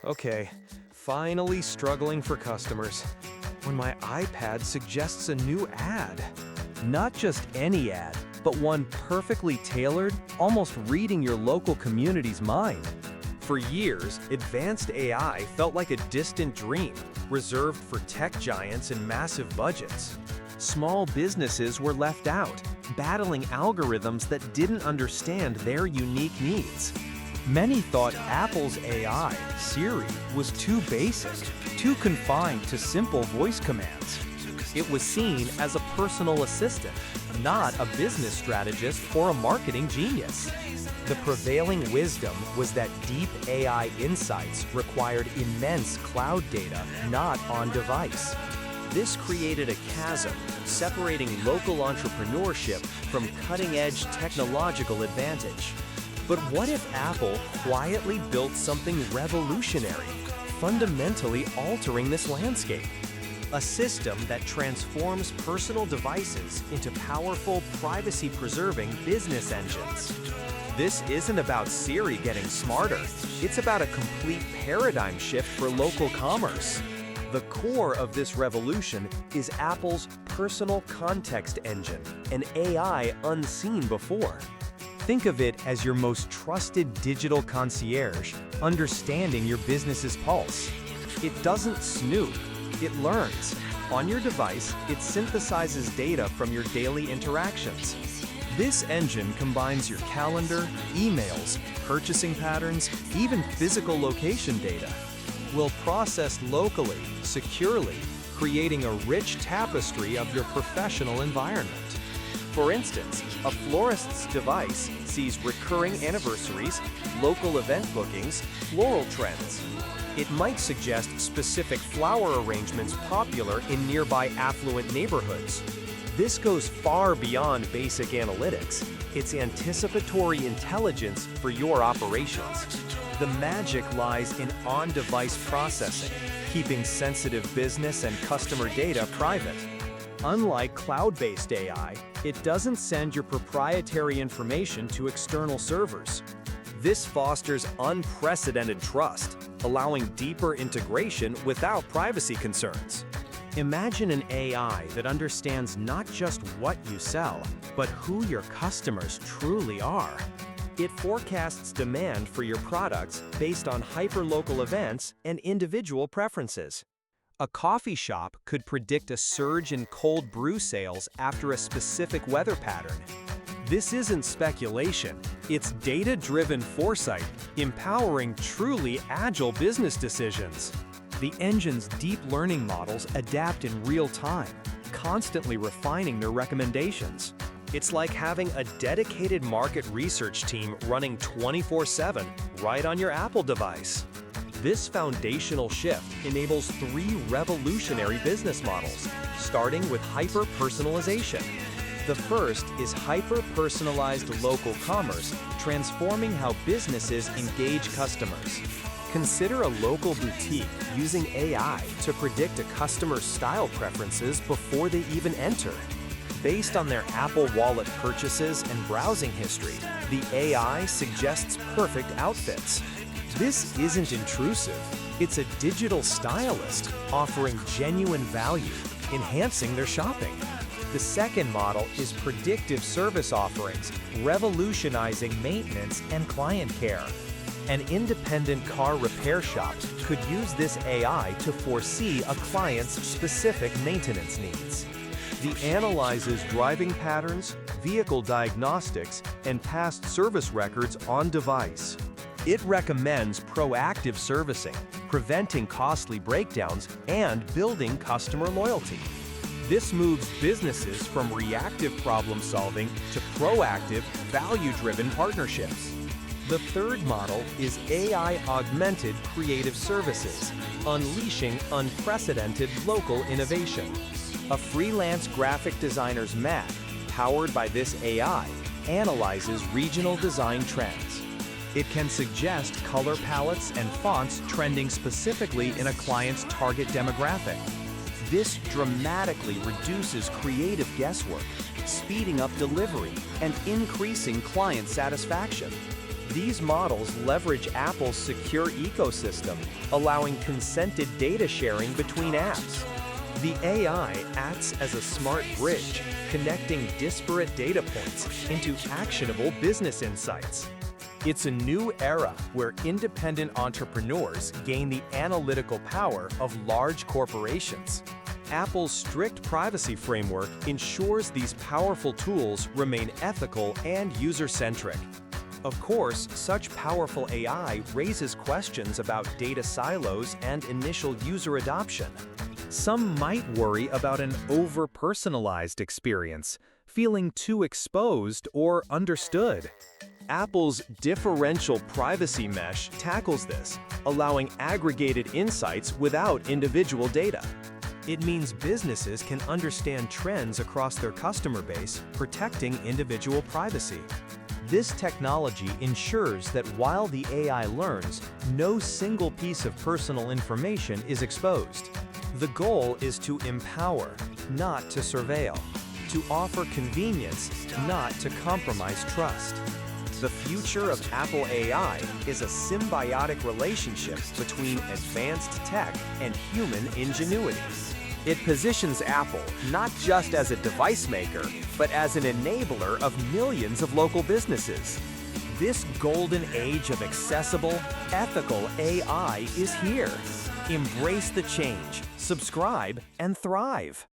Okay, finally struggling for customers. When my iPad suggests a new ad. Not just any ad, but one perfectly tailored, almost reading your local community's mind. For years, advanced AI felt like a distant dream, reserved for tech giants and massive budgets. Small businesses were left out, battling algorithms that didn't understand their unique needs. Many thought Apple's AI, Siri, was too basic, too confined to simple voice commands. It was seen as a personal assistant, not a business strategist or a marketing genius. The prevailing wisdom was that deep AI insights required immense cloud data, not on-device. This created a chasm, separating local entrepreneurship from cutting-edge technological advantage. But what if Apple quietly built something revolutionary, fundamentally altering this landscape? A system that transforms personal devices into powerful, privacy-preserving business engines. This isn't about Siri getting smarter. It's about a complete paradigm shift for local commerce. The core of this revolution is Apple's Personal Context Engine, an AI unseen before. Think of it as your most trusted digital concierge, understanding your business's pulse. It doesn't snoop, it learns. On your device, it synthesizes data from your daily interactions. This engine combines your calendar, emails, purchasing patterns, even physical location data. Will process locally, securely, creating a rich tapestry of your professional environment. For instance, a florist's device sees recurring anniversaries, local event bookings, floral trends. It might suggest specific flower arrangements popular in nearby affluent neighborhoods. This goes far beyond basic analytics. It's anticipatory intelligence for your operations. The magic lies in on-device processing, keeping sensitive business and customer data private. Unlike cloud-based AI, it doesn't send your proprietary information to external servers. This fosters unprecedented trust, allowing deeper integration without privacy concerns. Imagine an AI that understands not just what you sell, but who your customers truly are. It forecasts demand for your products based on hyperlocal events and individual preferences. A coffee shop could predict a surge in cold brew sales after a specific weather pattern. This isn't speculation, it's data-driven foresight, empowering truly agile business decisions. The engine's deep learning models adapt in real time, constantly refining their recommendations. It's like having a dedicated market research team running 24/7 right on your Apple device. This foundational shift enables 3 revolutionary business models, starting with hyper-personalization. The first is hyper-personalized local commerce, transforming how businesses engage customers. Consider a local boutique using AI to predict a customer's style preferences before they even enter. Based on their Apple Wallet purchases and browsing history, the AI suggests perfect outfits. This isn't intrusive. It's a digital stylist offering genuine value, enhancing their shopping. The second model is predictive service offerings, revolutionizing maintenance and client care. An independent car repair shop could use this AI to foresee a client's specific maintenance needs. It analyzes driving patterns, vehicle diagnostics, and past service records on device. It recommends proactive servicing, preventing costly breakdowns, and building customer loyalty. This moves businesses from reactive problem-solving to proactive, value-driven partnerships. The third model is AI-augmented creative services, unleashing unprecedented local innovation. A freelance graphic designer's Mac, powered by this AI, analyzes regional design trends. It can suggest color palettes and fonts trending specifically in a client's target demographic. This dramatically reduces creative guesswork, speeding up delivery, and increasing client satisfaction. These models leverage Apple's secure ecosystem, allowing consented data sharing between apps. The AI acts as a smart bridge, connecting disparate data points into actionable business insights. It's a new era where independent entrepreneurs gain the analytical power of large corporations. Apple's strict privacy framework ensures these powerful tools remain ethical and user-centric. Of course, such powerful AI raises questions about data silos and initial user adoption. Some might worry about an over-personalized experience, feeling too exposed or understood. Apple's differential privacy mesh tackles this, allowing aggregated insights without individual data. It means businesses can understand trends across their customer base, protecting individual privacy. This technology ensures that while the AI learns, no single piece of personal information is exposed. The goal is to empower, not to surveil, to offer convenience, not to compromise trust. The future of Apple AI is a symbiotic relationship between advanced tech and human ingenuity. It positions Apple not just as a device maker, but as an enabler of millions of local businesses. This golden age of accessible, ethical AI is here. Embrace the change, subscribe, and thrive.